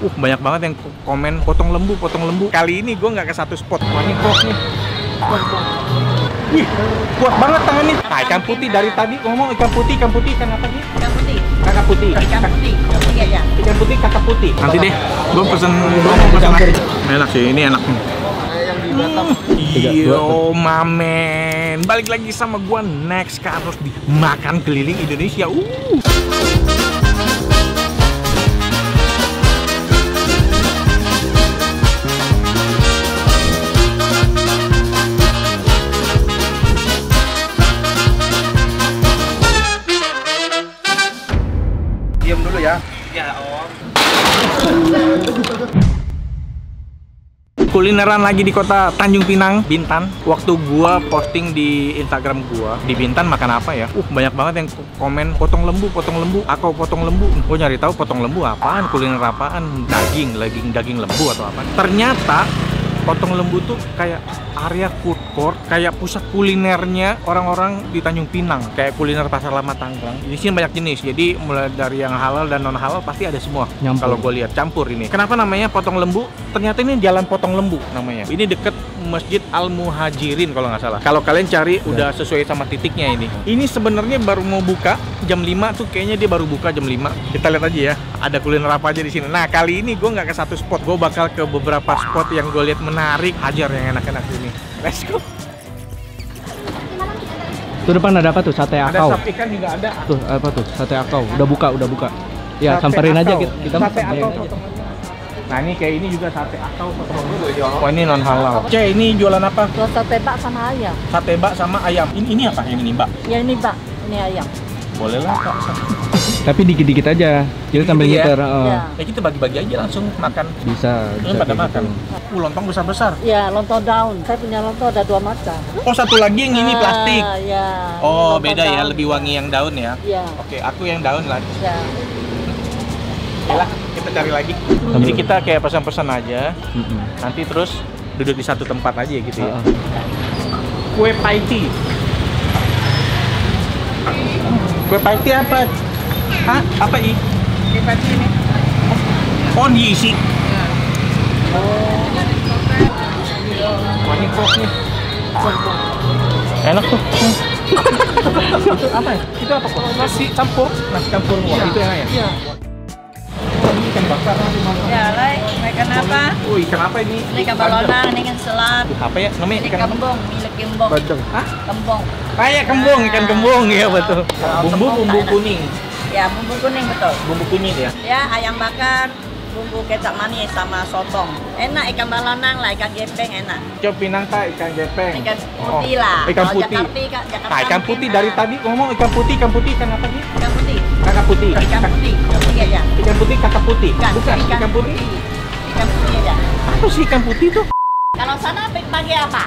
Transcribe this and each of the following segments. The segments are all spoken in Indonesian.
Banyak banget yang komen potong lembu, potong lembu. Kali ini gue nggak ke satu spot. Wah, ini krok nih. Wih, kuat banget tangannya. Nah, ikan putih dari tadi ngomong ikan putih, ikan apa sih? Ikan putih. Kakak putih. Ikan putih. Iya ya. Ikan putih, kakak putih. Nanti deh, gue mau pesen. Enak sih, ini enak nih. Yo mamen, balik lagi sama gua next Carlos di Makan Keliling Indonesia. Diam dulu ya. Ya om. Kulineran lagi di kota Tanjung Pinang, Bintan. Waktu gua posting di Instagram gua di Bintan makan apa ya? Banyak banget yang komen potong lembu, aku potong lembu. Gua nyari tahu potong lembu apaan, kuliner apaan, daging lembu atau apa. Ternyata potong lembu tuh kayak area food court, kayak pusat kulinernya orang-orang di Tanjung Pinang, kayak kuliner Pasar Lama Tangerang. Di sini banyak jenis, jadi mulai dari yang halal dan non halal pasti ada semua. Kalau gue lihat campur ini. Kenapa namanya potong lembu? Ternyata ini Jalan Potong Lembu namanya. Ini deket Masjid Al Muhajirin kalau nggak salah. Kalau kalian cari udah sesuai sama titiknya ini. Ini sebenarnya baru mau buka jam 5 tuh, kayaknya dia baru buka jam 5. Kita lihat aja ya, ada kuliner apa aja di sini. Nah, kali ini gue nggak ke satu spot, gue bakal ke beberapa spot yang gue lihat menarik, hajar yang enak-enak ini. Let's go. Tuh depan ada apa tuh? Sate akau. Ada sop ikan juga ada. Tuh apa tuh? Sate akau. Udah buka. Ya, Sate samperin akau. aja kita. Sate akau. Nah, ini kayak ini juga sate akau. Wah, ini non halal. Ini jualan apa? Jual sate bak sama ayam. Sate bak sama ayam. Ini apa? Yang ini bak? Ya ini bak, ini ayam. Boleh lah Kak. Tapi dikit-dikit aja. Kita sambil ya? ngiter. Ya. Ya kita bagi-bagi aja langsung makan. Bisa Pada kayak makan. gitu. Lontong besar-besar. Ya, lontong daun. Saya punya lontong ada 2 macam. Oh, satu lagi yang ini plastik. Ya. Oh, Lontong beda ya, daun. lebih wangi yang daun ya. Ya. Oke, aku yang daun lah. Ya. Yalah, kita cari lagi. Jadi kita kayak pesan-pesan aja. Nanti terus duduk di satu tempat aja gitu ya. Kue paiti. Kue paiti apa? Hah? Apa i? Kue paiti ini. Oh, diisi. Wah, ini krok nih. Enak tuh. Itu apa ya? Itu apa kok? Nasi campur. Nasi campur. Wah, itu enak ya? Iya. Ini ikan bakar. Ya, Lai, ikan apa? Oh, ikan apa ini? Ini ikan balonang, ini ikan selat. Apa ya? Namanya Ini ikan apa? kembung, milik kembung. Bandeng. Hah? Kembung. Kayak kembung, ikan kembung ya betul. Bumbu kuning. Ya, bumbu kuning betul. Bumbu kunyit ya. Ya, ayam bakar, bumbu kecap manis sama sotong. Enak ikan balonang lah, ikan gepeng enak. Cop Pinang tak ikan gepeng. Ikan putih lah. Ikan Kalau putih. Jakarta Nah, ikan putih mungkin, dari tadi ngomong ikan putih apa sih? Ikan putih. Kakak putih. Ikan putih. Iya ya. Ikan putih kakak putih. Bukan Ikan putih. Ikan putih aja. Apa sih ikan putih tuh? Kalau sana pakai apa?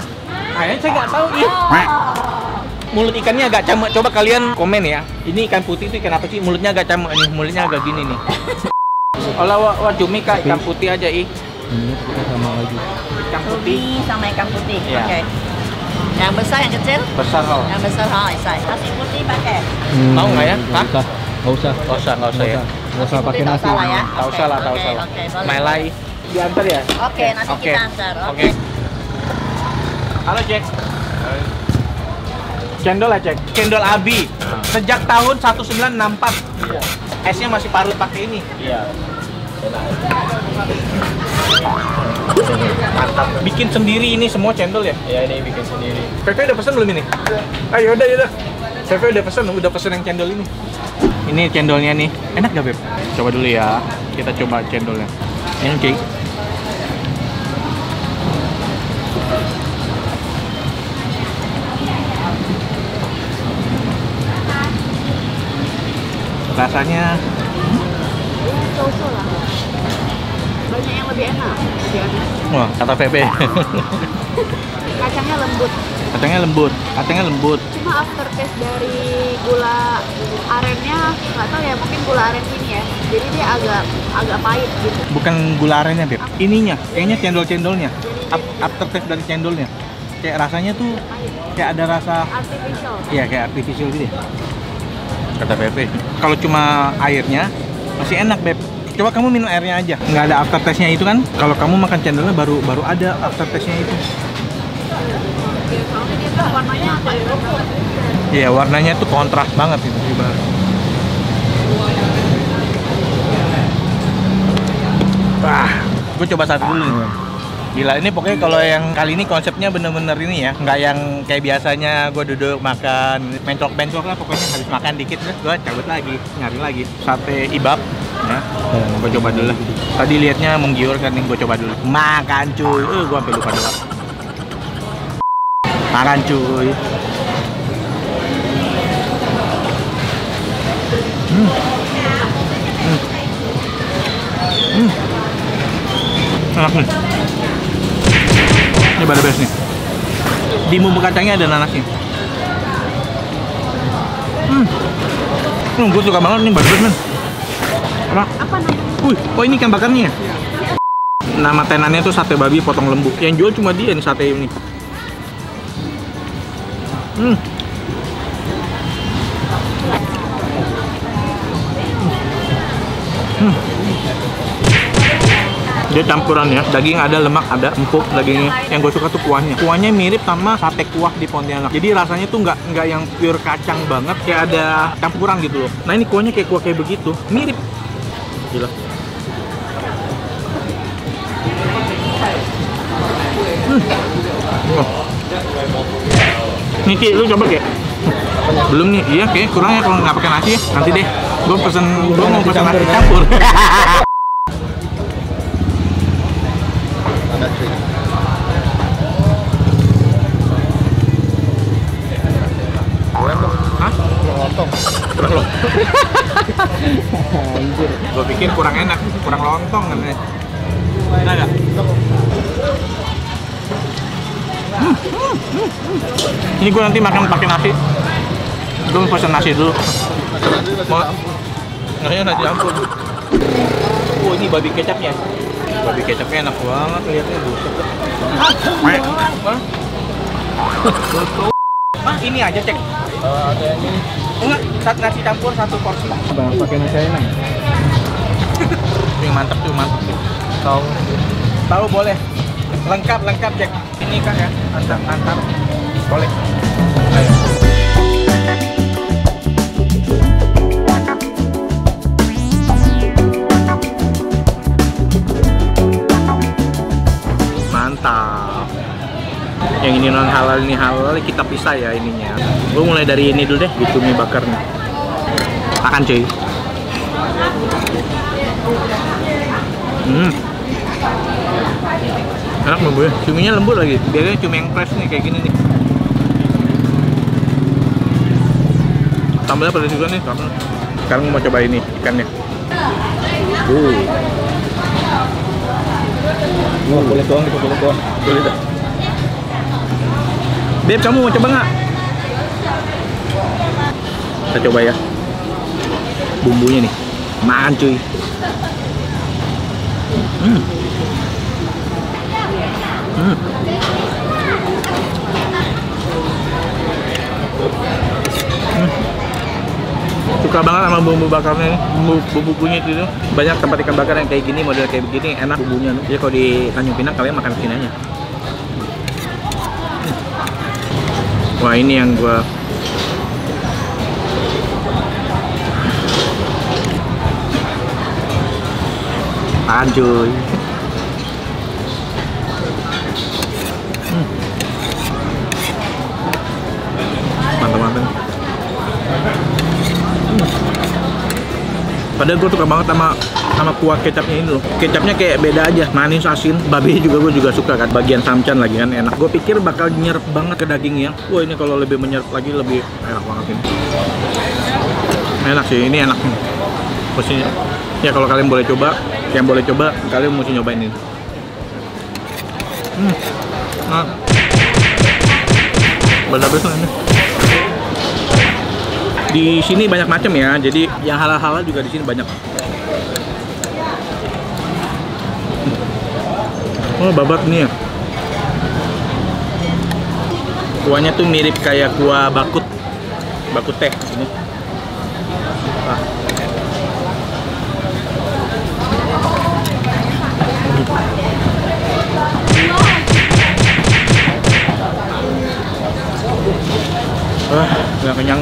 Kayaknya saya nggak tahu nih. Mulut ikannya agak camek. Coba kalian komen ya. Ini ikan putih itu ikan apa sih? Mulutnya agak camek nih. Mulutnya agak gini nih. Olah wa cumi kak ikan putih aja ih. Ini kita sama lagi. Ikan putih. Putih sama ikan putih. Iya. Oke. Yang besar, yang kecil? Besar loh. Yang besar, saya. Nasi putih pakai. Mau nggak ya? Hah? Nggak usah Nggak usah ya. Nggak usah pakai Putih tak nasi. salah ya? Tahu Oke, salah. Oke, boleh. Melai. Diantar ya? Oke, nanti Oke. kita antar. Oke. Halo Jack. Cendol ya Jack. Cendol Abi. Sejak tahun 1964. Iya. Esnya masih parut pakai ini. Iya. Mantap. Bikin sendiri ini semua cendol ya? Iya, ini bikin sendiri. Pepe udah pesen belum ini? Ayo udah. Pepe udah pesen yang cendol ini. Ini cendolnya nih. Enak gak Beb? Coba dulu ya. Kita coba cendolnya. Ini oke. Rasanya So-so lah. Banyak yang lebih enak. wah, kata Pepe. Kacangnya lembut. Kacangnya lembut. Cuma aftertaste dari gula arennya nggak tahu ya, mungkin gula aren ini ya. Jadi dia agak pahit gitu. Bukan gula arennya, Beb. Ininya, kayaknya cendol-cendolnya. Aftertaste dari cendolnya. Kayak rasanya tuh kayak ada rasa Artificial. iya, kayak artificial gitu ya. Kata Pepe. Kalau cuma airnya masih enak, Beb. Coba kamu minum airnya aja. Nggak ada aftertaste-nya itu kan? Kalau kamu makan cendolnya baru ada aftertaste-nya itu. Soalnya dia tuh warnanya kayak rokok. Iya, warnanya tuh kontras banget itu. Wah, gue coba satu dulu nih. Gila, ini pokoknya kalau yang kali ini konsepnya bener-bener ini ya, nggak yang kayak biasanya gue duduk makan bencok-bencok lah, pokoknya habis makan dikit terus gue cabut lagi, nyari lagi sate ibab. Ya, gue coba dulu lah. Tadi liatnya menggiurkan nih, gue coba dulu. Makan cuy, gue sampai lupa dulu. Makan cuy. Enak nih. Ini pada best nih. Di bumbu kacangnya ada nanasnya. Gue suka banget nih pada best men. Apa namanya? Oh ini ikan bakarnya. Nama tenannya tuh sate babi potong lembu. Yang jual cuma dia nih sate ini. Dia campuran ya, daging ada, lemak ada, empuk dagingnya. Yang gue suka tuh kuahnya. Kuahnya mirip sama sate kuah di Pontianak. Jadi rasanya tuh nggak yang pure kacang banget, kayak ada campuran gitu loh. Nah ini kuahnya kayak kuah kayak begitu, mirip. Gila. Nih Ki, lu coba kayak. Belum nih, iya kayak kurang ya kalau nggak pakai nasi ya. Nanti deh, gue mau pesen nasi campur. Kurang lontong. Gue pikir kurang enak, kurang lontong kan ya. Enak nggak? Ini gue nanti makan pakai nasi. Gue mau pesen nasi dulu. Mau nasinya nasi campur. Ini babi kecapnya. Babi kecapnya enak banget lihatnya, buset. Ini aja cek. Ada yang ini. Enggak, nasi campur satu porsi. Bang, pakai nasi enak. Yang mantap tuh, mantap tuh. Tahu boleh. Lengkap cek. Ini kan ya, antar boleh. Ayo. Mantap. Yang ini non halal, ini halal, kita pisah ya ininya. Gue mulai dari ini dulu deh, gitu mie bakar nih. Makan cuy. Enak bumbunya, cuminya lembut lagi. Biasanya cumi yang fresh nih kayak gini nih. Sambalnya pedas juga nih. Sekarang mau coba ini ikannya. Boleh tuang, boleh tuang. Boleh dah. Beb, kamu mau coba nggak? Kita coba ya. Bumbunya nih, makan cuy. Suka banget sama bumbu bakarnya nih. Bumbu kunyit itu. Banyak tempat ikan bakar yang kayak gini, model kayak begini, enak bumbunya. Jadi kalau di Tanjung Pinang kalian makan sini aja. Wah ini yang gua cuy. Mantap-mantap. Padahal gue suka banget sama kuah kecapnya ini loh. Kecapnya kayak beda aja, manis asin. Babi juga gue juga suka kan. Bagian samcan lagi kan enak. Gue pikir bakal nyerap banget ke dagingnya. Wah ini kalau lebih menyerap lagi lebih enak banget ini. Enak sih, ini enak nih. Mestinya ya kalau kalian boleh coba, yang boleh coba kalian mesti nyobain ini. Nah, benar benar ini. Di sini banyak macam ya, jadi yang halal-halal juga di sini banyak. Oh babat nih ya. Kuahnya tuh mirip kayak kuah bakut teh ini.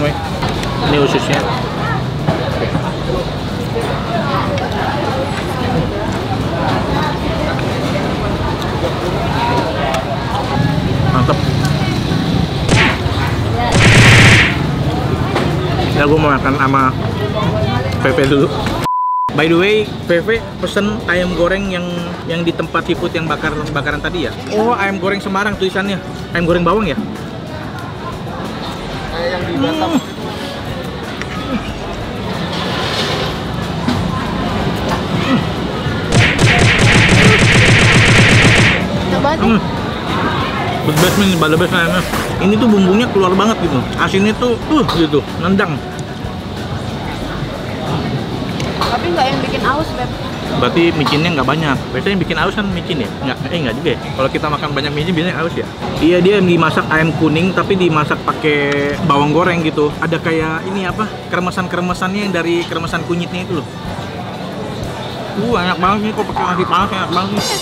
weh. Ini ususnya. Oke. Mantep. Ya gue mau makan sama VV dulu. By the way, VV pesen ayam goreng yang di tempat seafood yang bakaran tadi ya. Oh, ayam goreng Semarang tulisannya. Ayam goreng bawang ya? Kayak yang di Batam. Coba sih. The best nih, the best ayamnya. Ini tuh bumbunya keluar banget gitu. Asinnya tuh gitu, nendang. Tapi nggak yang bikin aus, Beb. Berarti micinnya nggak banyak. Biasanya yang bikin aus kan micin ya? Nggak juga ya? Kalau kita makan banyak micin biasanya aus ya? Iya, dia yang dimasak ayam kuning tapi dimasak pakai bawang goreng gitu. Ada kayak ini apa? Kremesan-kremesannya yang dari kremesan kunyitnya itu loh. Enak banget nih, kok pakai nasi panas enak banget nih.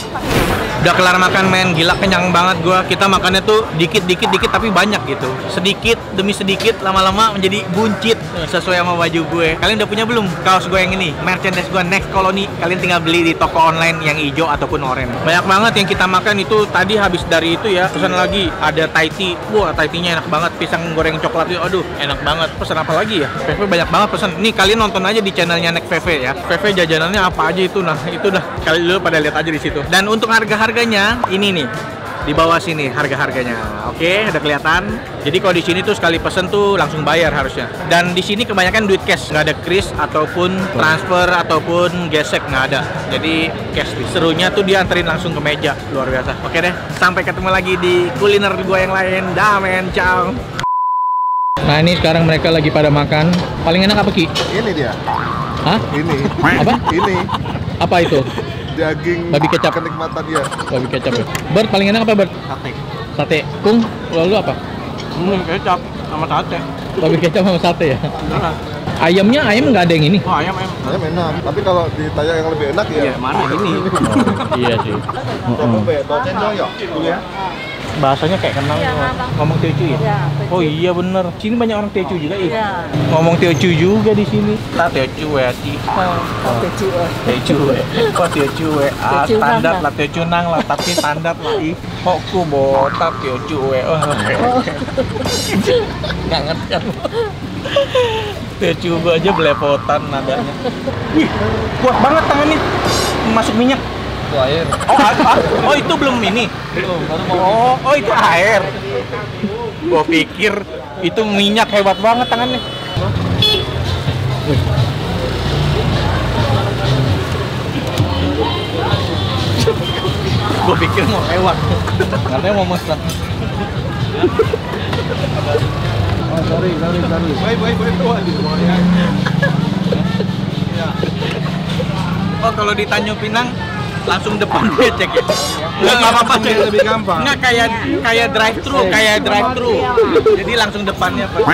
Udah kelar makan men, gila kenyang banget gua. Kita makannya tuh dikit tapi banyak gitu. Sedikit demi sedikit lama-lama menjadi buncit sesuai sama baju gue. Kalian udah punya belum kaos gue yang ini? Merchandise gue Next Colony. Kalian tinggal beli di toko online yang hijau ataupun oranye. Banyak banget yang kita makan itu tadi habis dari itu ya. Pesan lagi ada Thai tea. Wah, Thai tea-nya enak banget. Pisang goreng coklat itu aduh, enak banget. Pesan apa lagi ya? VV banyak banget pesan. Nih kalian nonton aja di channelnya Next VV ya. VV jajanannya apa aja itu, nah itu dah kalian dulu pada lihat aja di situ. Dan untuk harga-harganya ini nih di bawah sini harga-harganya. Oke, udah kelihatan. Jadi kalau di sini tuh sekali pesen tuh langsung bayar harusnya. Dan di sini kebanyakan duit cash, nggak ada kris ataupun transfer ataupun gesek, nggak ada. Jadi cash. Serunya tuh dia anterin langsung ke meja, luar biasa. Oke deh, sampai ketemu lagi di kuliner gua yang lain. Dah men, ciao. Nah ini sekarang mereka lagi pada makan. Paling enak apa Ki? Ini dia. Hah? Ini. Apa? Ini. Apa itu? Daging Babi kecap. kenikmatan dia. Babi kecap ya. Bert paling enak apa Bert? Sate. Sate. Kung, lalu apa? Kecap sama sate. Babi kecap sama sate ya. Ayamnya ayam nggak ada yang ini. Oh, ayam. Ayam enak. Tapi kalau ditanya yang lebih enak ya. Mana ini? Iya sih. Ya. Bahasanya kayak kenal ngomong Teochew ya? Iya, Oh iya bener. Sini banyak orang Teochew juga ih. Iya. Ngomong Teochew juga di sini. Lah Teochew ya sih. Teochew. Kok Teochew ah standar lah Teochew nang lah tapi standar lah ih. Kok ku botak Teochew oh. Nggak ngerti kan. Teochew gua aja belepotan nadanya. Wih, kuat banget tangannya. Masuk minyak. Itu air. Oh itu belum ini. Oh itu air. Gua pikir itu minyak, hebat banget tangannya. Gua pikir mau lewat. Katanya mau masak. Oh, sorry. Baik, tua di semuanya. Oh kalau di Tanjung Pinang langsung depan becek ya? Nggak apa-apa cek. Lebih gampang. Nggak kayak drive thru, Jadi langsung depannya Pak.